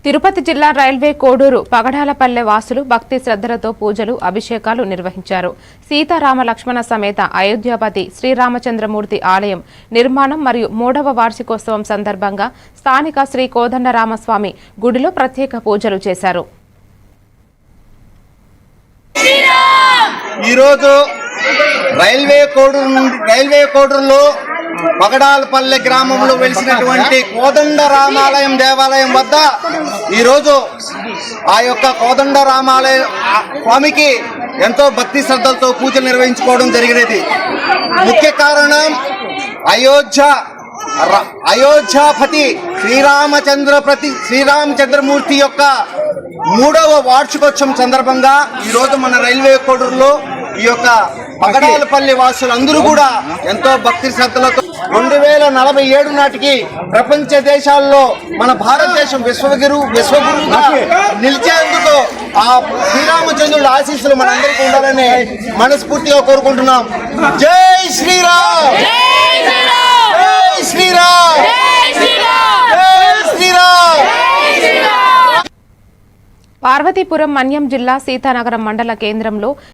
తిరుపతి జిల్లా రైల్వే కోడూరు పగడాలపల్లె వాసులు భక్తి శ్రద్ధలతో పూజలు అభిషేకాలు నిర్వహించారు. సీతారామ లక్ష్మణ సమేత అయోధ్యాపతి శ్రీరామచంద్రమూర్తి ఆలయం నిర్మాణం మరియు 3వ వార్షికోత్సవం సందర్భంగా స్థానిక శ్రీ కోదండరామస్వామి గుడిలో ప్రత్యేక పూజలు చేశారు. రైల్వే కోడూరులో పగడాలపల్లె గ్రామంలో వెలిసినటువంటి కోదండరామాలయం దేవాలయం వద్ద ఈరోజు ఆ యొక్క కోదండరామాలయ స్వామికి ఎంతో భక్తి శ్రద్ధలతో పూజలు నిర్వహించుకోవడం జరిగినది. ముఖ్య కారణం అయోధ్యాపతి శ్రీరామచంద్రమూర్తి యొక్క 3వ వార్షికోత్సవం సందర్భంగా ఈరోజు మన రైల్వే కోడూరులో ఈ యొక్క పగడాలపల్లి వాసులందరూ కూడా ఎంతో భక్తి శ్రద్ధలతో 2047 నాటికి ప్రపంచ దేశాల్లో మన భారతదేశం విశ్వగురువుగా నిలిచేందుకు ఆ శ్రీరామచంద్రుడి ఆశీస్సులు మనందరికీ ఉండాలని మనస్ఫూర్తిగా కోరుకుంటున్నాం. జై శ్రీరామ్, జై శ్రీరామ్, జై శ్రీరామ్. పార్వతీపురం మన్యం జిల్లా సీతానగరం మండల కేంద్రంలో